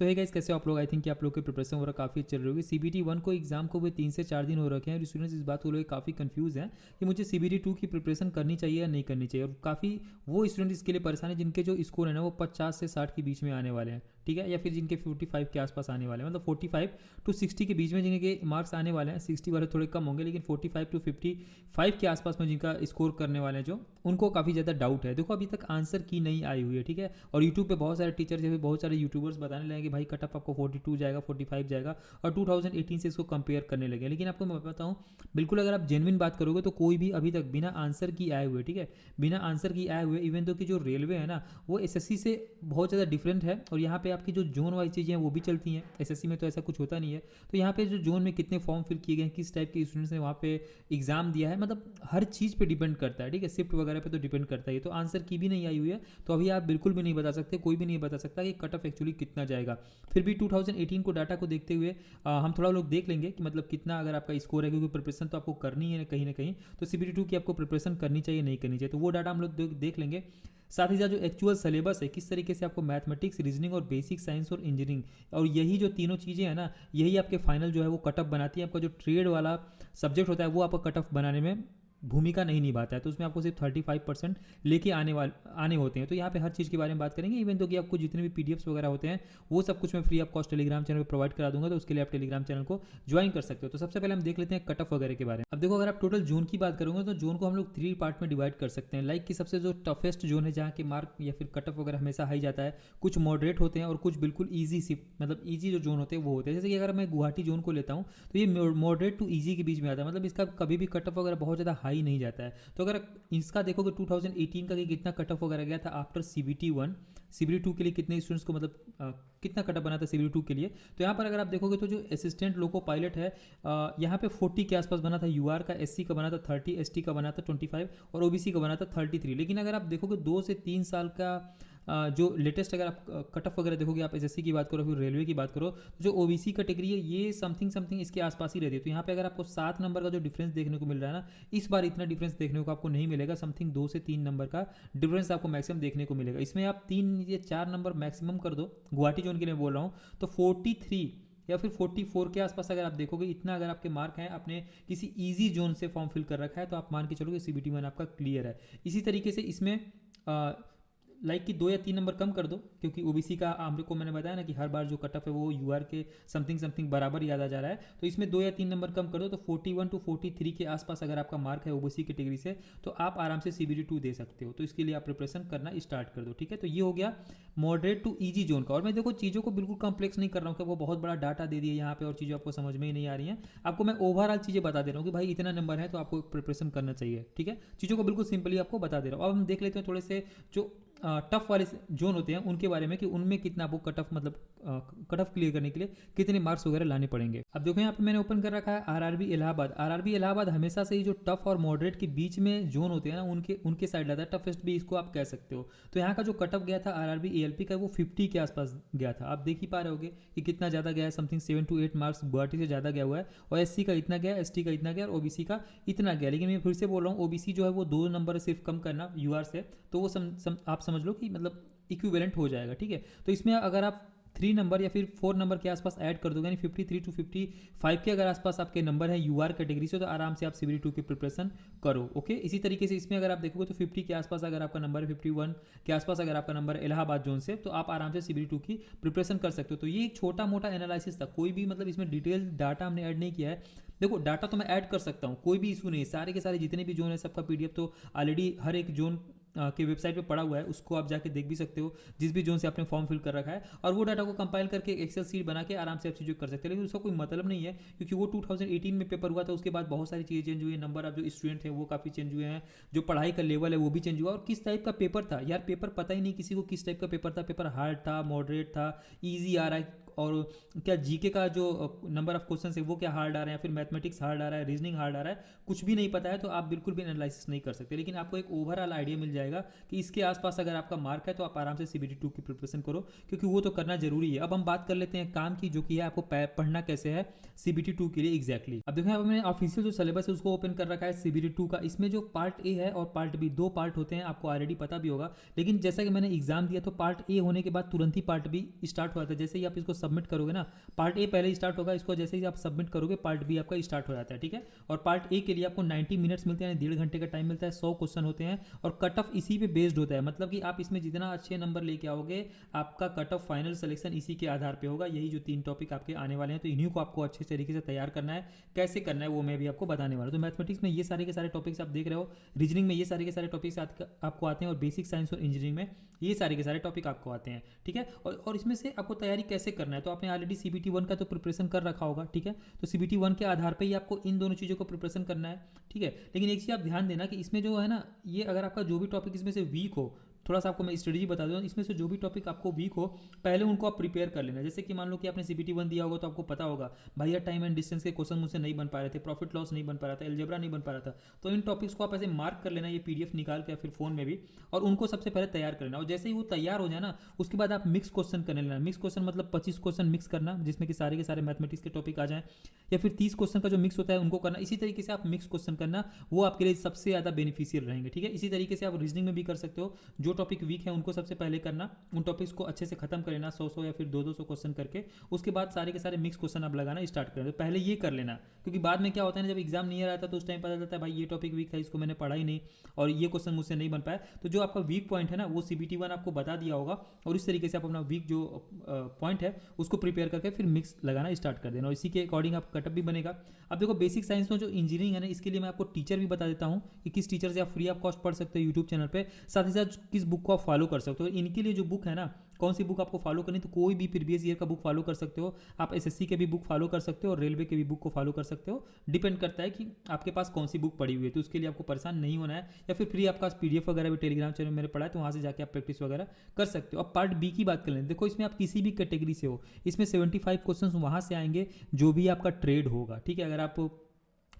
तो है गाइस, कैसे हो आप लोग? आई थिंक कि आप लोग की प्रिपरेशन वगैरह काफ़ी चल रही होगी। सीबीटी 1 को एग्जाम को भी 3 से 4 दिन हो रखे हैं और स्टूडेंट्स इस बात को लेकर काफ़ी कंफ्यूज हैं कि मुझे सीबीटी 2 की प्रिपरेशन करनी चाहिए या नहीं करनी चाहिए। और काफ़ी वो स्टूडेंट इसके लिए परेशान है जिनके जो स्कोर है ना वो 50 से 60 के बीच में आने वाले हैं, ठीक है, या फिर जिनके 45 के आसपास आने वाले हैं, मतलब 45 टू 60 के बीच में जिनके मार्क्स आने वाले हैं। 60 वाले थोड़े कम होंगे, लेकिन 45 टू 55 के आसपास में जिनका स्कोर करने वाले हैं जो, उनको काफ़ी ज़्यादा डाउट है। देखो अभी तक आंसर की नहीं आई हुई है, ठीक है। और यूट्यूब पे बहुत सारे टीचर या फिर बहुत सारे यूट्यूबर्स बताने लगे कि भाई कट ऑफ आपको 42 जाएगा, 45 जाएगा, और 2018 से इसको कंपेयर करने लगे। लेकिन आपको मैं बताऊं, बिल्कुल अगर आप जेन्युइन बात करोगे तो कोई भी अभी तक बिना आंसर की आए हुए, ठीक है, बिना आंसर की आए हुए, इवन तो कि जो रेलवे है ना वो एसएससी से बहुत ज़्यादा डिफरेंट है। और यहाँ पे आपकी जो जोन वाइज चीज़ें हैं वो भी चलती हैं, एसएससी में तो ऐसा कुछ होता नहीं है। तो यहाँ पे जो जोन में कितने फॉर्म फिल किए गए हैं, किस टाइप के स्टूडेंट्स ने वहाँ पे एग्जाम दिया है, मतलब हर चीज़ पे डिपेंड करता है, ठीक है। शिफ्ट वगैरह पे तो डिपेंड करता है। तो आंसर की भी नहीं आई हुई है, तो अभी आप बिल्कुल भी नहीं बता सकते, कोई भी नहीं बता सकता कि कट ऑफ एक्चुअली कितना जाएगा। फिर भी 2018 को डाटा को देखते हुए हम थोड़ा लोग देख लेंगे कि मतलब कितना अगर आपका स्कोर है, क्योंकि प्रिपरेशन तो आपको करनी है कहीं ना कहीं। तो सीबीटी 2 की आपको प्रिपरेशन करनी चाहिए नहीं करनी चाहिए, तो वो डाटा हम लोग देख लेंगे। साथ ही साथ जो एक्चुअल सिलेबस है, किस तरीके से आपको मैथमेटिक्स, रीजनिंग और बेसिक साइंस और इंजीनियरिंग, और यही जो तीनों चीज़ें हैं ना, यही आपके फाइनल जो है वो कट ऑफ बनाती है। आपका जो ट्रेड वाला सब्जेक्ट होता है वो आपका कट ऑफ बनाने में भूमिका नहीं निभाता है, तो उसमें आपको सिर्फ 35% लेके आने होते हैं। तो यहाँ पे हर चीज़ के बारे में बात करेंगे, इवन तो कि आपको जितने भी पीडीएफ्स वगैरह होते हैं वो सब कुछ मैं free of cost Telegram channel पर प्रोवाइड करा दूंगा, तो उसके लिए आप टेलीग्राम चैनल को ज्वाइन कर सकते हो। तो सबसे पहले हम देख लेते हैं कट ऑफ वगैरह के बारे में। अब देखो, अगर आप टोटल जोन की बात करोगे तो जोन को हम लोग 3 पार्ट में डिवाइड कर सकते हैं। लाइक कि सबसे जो टफेस्ट जोन है, जहाँ के मार्क या फिर कट ऑफ वगैरह हमेशा हाई जाता है, कुछ मॉडरेट होते हैं और कुछ बिल्कुल ईजी सी, मतलब ईजी जो जोन होते हैं वो होते हैं। जैसे कि अगर मैं गुवाहाटी जोन को लेता हूँ तो ये मॉडरेट टू ईजी के बीच में आता है, मतलब इसका कभी भी कट ऑफ वगैरह बहुत ज़्यादा हाई नहीं जाता है। तो अगर इसका देखोगे 2018 का कि कितना कट ऑफ वगैरह गया था आफ्टर सीबीटी 1, सीबीटी 2 के लिए कितने स्टूडेंट्स को, मतलब कितना कट ऑफ बना था सीबीटी 2 के लिए, तो यहाँ पर अगर आप देखोगे तो जो असिस्टेंट लोको पायलट है यहाँ पे 40 के आसपास बना था, यूआर का, एससी का बना था 30, एसटी का बना था 25 और ओबीसी का बना था 33। लेकिन अगर आप देखोगे 2 से 3 साल का जो लेटेस्ट अगर आप कट ऑफ वगैरह देखोगे, आप एसएससी की बात करो फिर रेलवे की बात करो, तो जो ओबीसी कैटेगरी है ये समथिंग इसके आसपास ही रहती है। तो यहाँ पे अगर आपको 7 नंबर का जो डिफरेंस देखने को मिल रहा है ना, इस बार इतना डिफरेंस देखने को आपको नहीं मिलेगा। समथिंग 2 से 3 नंबर का डिफरेंस आपको मैक्सिमम देखने को मिलेगा। इसमें आप 3 या 4 नंबर मैक्सिमम कर दो, गुवाहाटी जोन के लिए बोल रहा हूँ, तो 43 या फिर 44 के आसपास अगर आप देखोगे, इतना अगर आपके मार्क हैं, आपने किसी इजी जोन से फॉर्म फिल कर रखा है, तो आप मान के चलोगे सीबीटी 1 आपका क्लियर है। इसी तरीके से इसमें लाइक कि 2 या 3 नंबर कम कर दो, क्योंकि ओबीसी का हमको मैंने बताया ना कि हर बार जो कट ऑफ है वो यूआर के समथिंग बराबर याद आ जा रहा है। तो इसमें 2 या 3 नंबर कम कर दो, तो 41 टू 43 के आसपास अगर आपका मार्क है ओबीसी कैटेगरी से, तो आप आराम से सीबीटी 2 दे सकते हो। तो इसके लिए आप प्रिपरेशन करना स्टार्ट कर दो, ठीक है। तो ये हो गया मॉडरेट टू ईजी जोन का। और मैं देखो चीज़ों को बिल्कुल कॉम्प्लेक्स नहीं कर रहा हूँ कि वो बहुत बड़ा डाटा दे दिया यहाँ पे और चीज़ें आपको समझ में ही नहीं आ रही हैं। आपको मैं ओवरऑल चीज़ें बता दे रहा हूँ कि भाई इतना नंबर है तो आपको प्रिपरेशन करना चाहिए, ठीक है। चीज़ों को बिल्कुल सिंपली आपको बता दे रहा हूँ। अब हम देख लेते हैं थोड़े से जो टफ वाले जोन होते हैं उनके बारे में, कि उनमें कितना आपको कट ऑफ, मतलब कट ऑफ क्लियर करने के लिए कितने मार्क्स वगैरह लाने पड़ेंगे। अब देखो यहाँ पे मैंने ओपन कर रखा है आरआरबी इलाहाबाद। आरआरबी इलाहाबाद हमेशा से ही जो टफ और मॉडरेट के बीच में जोन होते हैं ना, उनके साइड लाता है। टफेस्ट भी इसको आप कह सकते हो। तो यहाँ का जो कट ऑफ गया था आरआरबी एएलपी का, वो 50 के आसपास गया था। आप देख ही पा रहे होगे कि कितना ज़्यादा गया है, समथिंग 7 to 8 मार्क्स गुवाहाटी से ज़्यादा गया हुआ है। और एससी का इतना गया, एसटी का इतना गया और ओबीसी का इतना गया। लेकिन मैं फिर से बोल रहा हूँ, ओबीसी जो है वो 2 नंबर सिर्फ कम करना यूआर से, तो वो आप समझ लो कि मतलब इक्विवेलेंट हो जाएगा, ठीक है। तो इसमें अगर आप 3 नंबर या फिर 4 नंबर के आसपास ऐड कर दोगे, यानी 53 टू 55 के अगर आसपास आपके नंबर है यूआर कैटेगरी से, तो आराम से आप सीबीटी 2 की प्रिपरेशन करो, ओके। इसी तरीके से इसमें अगर आप देखोगे तो 50 के आसपास अगर आपका नंबर है, 51 के आसपास अगर आपका नंबर है इलाहाबाद जोन से, तो आप आराम से सीबीटी 2 की प्रिपरेशन कर सकते हो। तो ये एक छोटा मोटा एनालिसिस था, कोई भी मतलब इसमें डिटेल डाटा हमने ऐड नहीं किया है। देखो डाटा तो मैं ऐड कर सकता हूँ, कोई भी इशू नहीं है। सारे के सारे जितने भी जोन है सबका पीडीएफ तो ऑलरेडी हर एक जोन के वेबसाइट पे पड़ा हुआ है, उसको आप जाके देख भी सकते हो, जिस भी जोन से आपने फॉर्म फिल कर रखा है। और वो डाटा को कंपाइल करके एक्सेल सीट बना के आराम से आप चीज़ें कर सकते हैं। लेकिन उसका कोई मतलब नहीं है, क्योंकि वो 2018 में पेपर हुआ था, उसके बाद बहुत सारी चीज़ें चेंज हुई है। नंबर ऑफ जो स्टूडेंट हैं वो काफ़ी चेंज हुए हैं, जो पढ़ाई का लेवल है वो भी चेंज हुआ। और किस टाइप का पेपर था यार, पेपर पता ही नहीं किसी को किस टाइप का पेपर था। पेपर हार्ड था, मॉडरेट था, ईजी आ रहा है, और क्या जीके का जो नंबर ऑफ क्वेश्चन है वो क्या हार्ड आ रहा है, या फिर मैथमेटिक्स हार्ड आ रहा है, रीजनिंग हार्ड आ रहा है, कुछ भी नहीं पता है तो आप बिल्कुल भी एनालिसिस नहीं कर सकते। लेकिन आपको एक ओवरऑल आइडिया मिल जाएगा कि इसके आसपास अगर आपका मार्क है तो आप आराम से सीबीटी 2 की प्रिपरेशन करो, क्योंकि वो तो करना जरूरी है। अब हम बात कर लेते हैं काम की, जो कि है आपको पढ़ना कैसे है सीबीटी 2 के लिए एग्जैक्टली। अब देखो, अब मैंने ऑफिशियल जो सिलेबस है उसको ओपन कर रखा है सीबीटी 2 का। इसमें जो पार्ट ए है और पार्ट बी, दो पार्ट होते हैं, आपको ऑलरेडी पता भी होगा। लेकिन जैसा कि मैंने एग्जाम दिया तो पार्ट ए होने के बाद तुरंत ही पार्ट बी स्टार्ट हो जाता है। जैसे ही आप इसको सबमिट करोगे ना, पार्ट ए पहले स्टार्ट होगा, इसको जैसे ही आप सबमिट करोगे पार्ट बी आपका स्टार्ट हो जाता है, ठीक है। और पार्ट ए के लिए आपको 90 मिनट्स मिलते हैं, 1.5 घंटे का टाइम मिलता है, 100 क्वेश्चन होते हैं और कट ऑफ इसी पे बेस्ड होता है। मतलब कि आप इसमें जितना अच्छे नंबर लेके आओगे, आपका कट ऑफ फाइनल सिलेक्शन इसी के आधार पे होगा। यही जो 3 टॉपिक आपके आने वाले हैं, तो इन्हीं को आपको अच्छे तरीके से तैयार करना है। कैसे करना है वो मैं भी आपको बताने वाला हूं। तो मैथमेटिक्स में ये सारे के सारे टॉपिक्स आप देख रहे हो, रीजनिंग में ये सारे के सारे टॉपिक्स आपको आते हैं, और बेसिक साइंस और इंजीनियरिंग में ये सारे के सारे टॉपिक आपको आते हैं, ठीक है। और इसमें से आपको तैयारी कैसे करना है, तो आपने ऑलरेडी सीबीटी 1 का तो प्रिपरेशन कर रखा होगा, ठीक है। तो सीबीटी 1 के आधार पर ही आपको इन दोनों चीज़ों को प्रिपरेशन करना है, ठीक है। लेकिन एक चीज़ आप ध्यान देना कि इसमें जो है ना, ये अगर आपका जो भी टॉपिक इसमें से वीक हो, थोड़ा सा आपको मैं स्ट्रेटजी बता दूं, इसमें से जो भी टॉपिक आपको वीक हो पहले उनको आप प्रिपेयर कर लेना। जैसे कि मान लो कि आपने सीबीटी 1 दिया होगा तो आपको पता होगा भाई यार टाइम एंड डिस्टेंस के क्वेश्चन मुझसे नहीं बन पा रहे थे, प्रॉफिट लॉस नहीं बन पा रहा था, अलजेब्रा नहीं बन पा रहा था, तो इन टॉपिक्स को आप ऐसे मार्क कर लेना, ये पीडीएफ निकाल के या फिर फोन में भी, और उनको सबसे पहले तैयार कर लेना। और जैसे ही वो तैयार हो जाए ना, उसके बाद आप मिक्स क्वेश्चन करने लेना। मिक्स क्वेश्चन मतलब 25 क्वेश्चन मिक्स करना, जिसमें कि सारे के सारे मैथमेटिक्स के टॉपिक आ जाएं, या फिर 30 क्वेश्चन का जो मिक्स होता है उनको करना। इसी तरीके से आप मिक्स क्वेश्चन करना, वो आपके लिए सबसे ज़्यादा बेनिफिशियल रहेंगे, ठीक है। इसी तरीके से आप रीजनिंग में भी कर सकते हो, जो टॉपिक वीक है उनको सबसे पहले करना, उन टॉपिक्स को अच्छे से खत्म कर लेना 100 या फिर 200 क्वेश्चन करके, उसके बाद सारे के सारे मिक्स क्वेश्चन आप लगाना स्टार्ट करें। तो पहले ये कर लेना, क्योंकि बाद में क्या होता है ना, जब एग्जाम नहीं आता तो उस टाइम पता चलता है भाई ये टॉपिक वीक था, इसको मैंने पढ़ा ही नहीं और ये क्वेश्चन मुझसे नहीं बन पाया। तो जो आपका वीक पॉइंट है ना, वो सीबीटी 1 आपको बता दिया होगा, और इस तरीके से आप अपना वीक जो पॉइंट है उसको प्रिपेयर करके फिर मिक्स लगाना स्टार्ट कर देना, और इसी के अकॉर्डिंग आप कटअप भी बनेगा। अब देखो, बेसिक साइंस में जो इंजीनियरिंग है ना, इसके लिए मैं आपको टीचर भी बता देता हूँ कि किस टीचर से आप फ्री ऑफ कॉस्ट पढ़ सकते हो यूट्यूब चैनल पे, साथ ही साथ किस बुक को आप फॉलो कर सकते हो। इनके लिए जो बुक है ना, कौन सी बुक आपको फॉलो करनी, तो कोई भी प्रीवियस ईयर का बुक फॉलो कर सकते हो आप, एसएससी के भी बुक फॉलो कर सकते हो और रेलवे के भी बुक को फॉलो कर सकते हो। डिपेंड करता है कि आपके पास कौन सी बुक पड़ी हुई है, तो उसके लिए आपको परेशान नहीं होना है। या फिर फ्री आपका पीडीएफ वगैरह भी टेलीग्राम चैनल मेरे पड़ा है, तो वहाँ से जाकर आप प्रैक्टिस वगैरह कर सकते हो। अब पार्ट बी की बात कर लें, देखो इसमें आप किसी भी कैटेगरी से हो, इसमें 75 क्वेश्चन वहाँ से आएंगे जो भी आपका ट्रेड होगा, ठीक है। अगर आप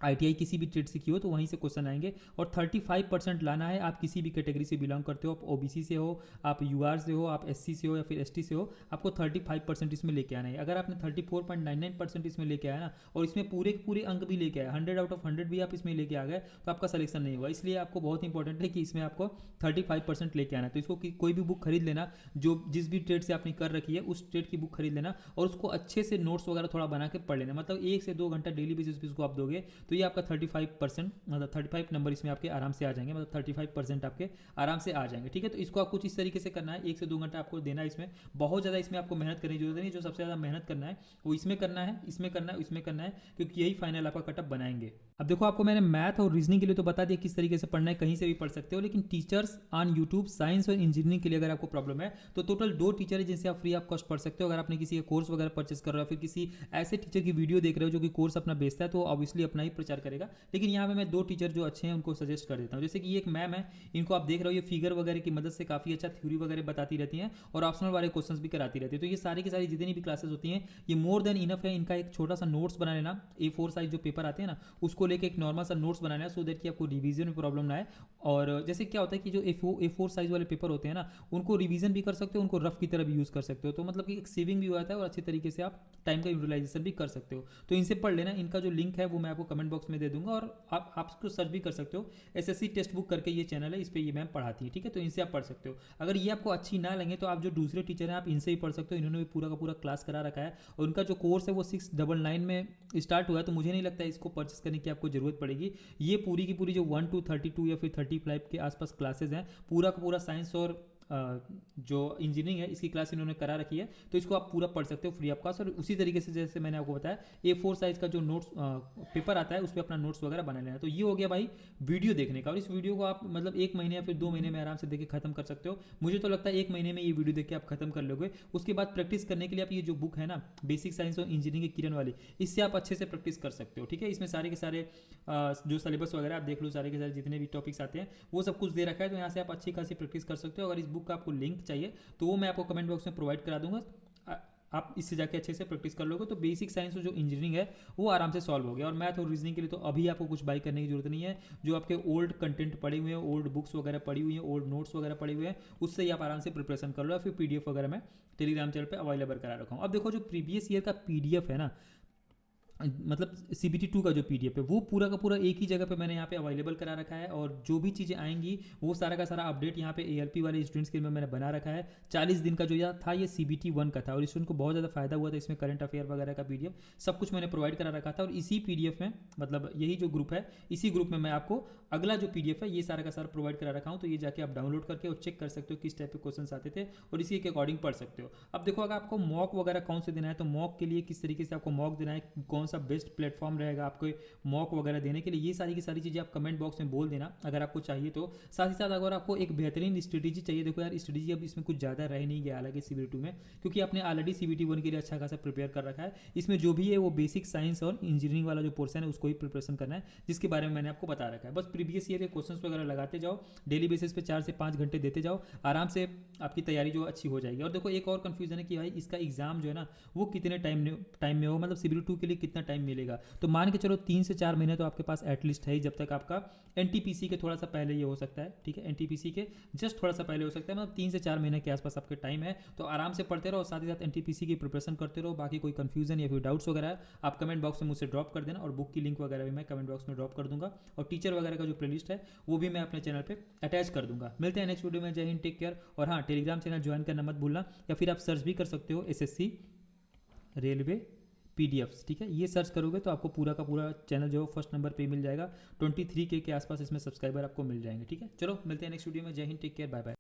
आईटीआई किसी भी ट्रेड से की हो तो वहीं से क्वेश्चन आएंगे, और 35% लाना है। आप किसी भी कैटेगरी से बिलोंग करते हो, आप ओबीसी से हो, आप यूआर से हो, आप एससी से हो या फिर एसटी से हो, आपको 35% इसमें लेके आना है। अगर आपने 34.99% इसमें लेके आया ना, और इसमें पूरे के पूरे अंक भी लेके आया, 100 आउट ऑफ 100 भी आप इसमें लेके आ गए, तो आपका सिलेक्शन नहीं हुआ। इसलिए आपको बहुत इंपॉर्टेंट है कि इसमें आपको 35% लेके आना है। तो इसको कोई भी बुक खरीद लेना, जो जिस भी ट्रेड से आपने कर रखी है उस ट्रेड की बुक खरीद लेना, और उसको अच्छे से नोट्स वगैरह थोड़ा बना के पढ़ लेना। मतलब 1 से 2 घंटा डेली बेसिस पे इसको आप दोगे तो ये आपका 35%, मतलब 35 नंबर इसमें आपके आराम से आ जाएंगे, मतलब 35% आपके आराम से आ जाएंगे, ठीक है। तो इसको आप कुछ इस तरीके से करना है, 1 से 2 घंटा आपको देना है इसमें। बहुत ज़्यादा इसमें आपको मेहनत करने की जरूरत नहीं, जो सबसे ज़्यादा मेहनत करना है वो इसमें करना है, इसमें करना है, इसमें करना है, क्योंकि यही फाइनल आपका कटअप बनाएंगे। अब देखो, आपको मैंने मैथ और रीजनिंग के लिए तो बता दिया किस तरीके से पढ़ना है, कहीं से भी पढ़ सकते हो। लेकिन टीचर्स ऑन यूट्यूब साइंस और इंजीनियरिंग के लिए अगर आपको प्रॉब्लम है तो टोटल 2 टीचर है जिनसे आप फ्री ऑफ कॉस्ट पढ़ सकते हो। अगर आपने किसी कोर्स वगैरह परचेस कर रहे हो, फिर किसी ऐसे टीचर की वीडियो देख रहे हो जो कि कोर्स अपना बेचता है, तो ऑब्वियसली अपना ही प्रचार करेगा। लेकिन यहाँ पे मैं 2 टीचर जो अच्छे हैं उनको सजेस्ट कर देता हूँ। जैसे कि ये एक मैम है, इनको आप देख रहे हो, ये फिगर वगैरह की मदद से काफ़ी अच्छा थ्योरी वगैरह बताती रहती हैं और ऑप्शनल वाले क्वेश्चन भी कराती रहती है। तो ये सारी की सारी जितनी भी क्लासेस होती हैं ये मोर देन इनफ है। इनका एक छोटा सा नोट्स बना लेना, A4 साइज जो पेपर आते हैं ना, उसको लेके एक नॉर्मल सा नोट्स बनाना है, सो दैट कि आपको रिवीजन में प्रॉब्लम ना आए। और जैसे क्या होता है कि जो A4 साइज वाले पेपर होते हैं ना, उनको रिवीजन भी कर सकते हो, उनको रफ की तरह भी यूज़ कर सकते हो। तो मतलब कि एक सेविंग भी हो जाता है और अच्छे तरीके से आप टाइम का यूटिलाइजेशन भी कर सकते हो। तो इनसे पढ़ लेना, इनका जो लिंक है वो मैं आपको कमेंट बॉक्स में दे दूंगा, और आप इसको सर्च भी कर सकते हो। एसएससी टेक्स्ट बुक करके ये चैनल है, इस पर ये मैम पढ़ाती है, ठीक है। तो इनसे आप पढ़ सकते हो। अगर ये आपको अच्छी ना लगे तो आप जो दूसरे टीचर हैं आप इनसे ही पढ़ सकते हो। इन्होंने भी पूरा का पूरा क्लास करा रखा है, और उनका जो कोर्स है वो 699 में स्टार्ट हुआ है, तो मुझे नहीं लगता है इसको परचेस करने की आपको जरूरत पड़ेगी। ये पूरी की पूरी जो 1 to 32 या फिर 35 के आसपास क्लासेज हैं, पूरा का पूरा साइंस और जो इंजीनियरिंग है इसकी क्लास इन्होंने करा रखी है, तो इसको आप पूरा पढ़ सकते हो फ्री ऑफ कॉस्ट। और उसी तरीके से जैसे मैंने आपको बताया, A4 साइज का जो नोट्स पेपर आता है उस पर अपना नोट्स वगैरह बना लेना है। तो ये हो गया भाई वीडियो देखने का, और इस वीडियो को आप मतलब 1 महीने या फिर 2 महीने में आराम से देख के खत्म कर सकते हो। मुझे तो लगता है 1 महीने में ये वीडियो देख के आप खत्म कर लोगे। उसके बाद प्रैक्टिस करने के लिए आप ये जो बुक है ना, बेसिक साइंस और इंजीनियरिंग की किरण वाली, इससे आप अच्छे से प्रैक्टिस कर सकते हो, ठीक है। इसमें सारे के सारे जो सिलेबस वगैरह आप देख लो, सारे के सारे जितने भी टॉपिक्स आते हैं वो सब कुछ दे रखा है, तो यहाँ से आप अच्छी खासी प्रैक्टिस कर सकते हो। अगर इस बुक का आपको लिंक चाहिए तो वो मैं आपको कमेंट बॉक्स में प्रोवाइड करा दूंगा। आप इससे जाके अच्छे से प्रैक्टिस कर लोगे तो बेसिक साइंस जो इंजीनियरिंग है वो आराम से सॉल्व हो गया। और मैथ और रीजनिंग के लिए तो अभी आपको कुछ बाई करने की जरूरत नहीं है, जो आपके ओल्ड कंटेंट पड़े हुए हैं, ओल्ड बुक्स वगैरह पड़ी हुई हैं, ओल्ड नोट्स वगैरह पड़े हुए हैं, उससे ही आप आराम से प्रिपरेशन कर लो, या फिर पीडीएफ वगैरह मैं टेलीग्राम चैनल पे अवेलेबल करा रखा हूँ। अब देखो जो प्रीवियस ईयर का पीडीएफ है ना, मतलब CBT 2 का जो पीडीएफ है वो पूरा का पूरा एक ही जगह पे मैंने यहाँ पे अवेलेबल करा रखा है, और जो भी चीज़ें आएंगी वो सारा का सारा अपडेट यहाँ पे ALP वाले स्टूडेंट्स के लिए मैंने बना रखा है। 40 दिन का जो यह था ये CBT 1 का था, और स्टूडेंट को बहुत ज़्यादा फायदा हुआ था इसमें। करंट अफेयर वगैरह का पीडीएफ सब कुछ मैंने प्रोवाइड करा रखा था, और इसी पीडीएफ में, मतलब यही जो ग्रुप है इसी ग्रुप में मैं आपको अगला जो पीडीएफ है ये सारा का सारा प्रोवाइड करा रखा हूँ। तो ये जाके आप डाउनलोड करके और चेक कर सकते हो किस टाइप के क्वेश्चन आते थे, और इसी के अकॉर्डिंग पढ़ सकते हो। अब देखो अगर आपको मॉक वगैरह कौन से देना है, तो मॉक के लिए किस तरीके से आपको मॉक देना है, कौन सा बेस्ट प्लेटफॉर्म रहेगा आपको मॉक वगैरह देने के लिए, ये सारी की सारी चीज़ें आप कमेंट बॉक्स में बोल देना अगर आपको चाहिए तो। साथ ही साथ अगर आपको एक बेहतरीन स्ट्रेटेजी चाहिए, देखो यार स्ट्रेटेजी अब इसमें कुछ ज़्यादा रह नहीं गया हालांकि CBT 2 में, क्योंकि आपने ऑलरेडी CBT 1 के लिए अच्छा खासा प्रिपेयर कर रखा है। इसमें जो भी है वो बेसिक साइंस और इंजीनियरिंग वाला जो पोर्सन है उसको ही प्रिपरेशन करना है, जिसके बारे में मैंने आपको बता रखा है। बस प्रीवियस ईयर के क्वेश्चन वगैरह लगाते जाओ, डेली बेसिस पे 4 से 5 घंटे देते जाओ, आराम से आपकी तैयारी जो अच्छी हो जाएगी। और देखो एक और कंफ्यूजन है कि भाई इसका एग्जाम जो है ना वो कितने टाइम में हो, मतलब CBT 2 के लिए कितना टाइम मिलेगा। तो मान के चलो 3 से 4 महीने तो आपके पास एटलीस्ट है ही, जब तक आपका NTPC के थोड़ा सा पहले ये हो सकता है, ठीक है, NTPC के जस्ट थोड़ा सा पहले हो सकता है, मतलब 3 से 4 महीने के आसपास आपके टाइम है। तो आराम से पढ़ते रहो, साथ ही साथ NTPC की प्रिपरेशन करते रहो। बाकी कोई कंफ्यूजन या फिर डाउट्स वगैरह है आप कमेंट बॉक्स में मुझसे ड्रॉप कर देना, और बुक की लिंक वगैरह भी मैं कमेंट बॉक्स में ड्रॉप कर दूंगा, और टीचर वगैरह का जो प्लेलिस्ट है वो भी मैं अपने चैनल पे अटैच कर दूंगा। मिलते हैं नेक्स्ट वीडियो में। जय हिंद, टेक केयर। और हाँ, टेलीग्राम चैनल ज्वाइन करना मत भूलना, या फिर आप सर्च भी कर सकते हो SSC रेलवे PDFs, ठीक है। ये सर्च करोगे तो आपको पूरा का पूरा चैनल जो फर्स्ट नंबर पे मिल जाएगा। 23K के आसपास इसमें सब्सक्राइबर आपको मिल जाएंगे, ठीक है। चलो मिलते हैं नेक्स्ट वीडियो में। जय हिंद, टेक केयर, बाय बाय।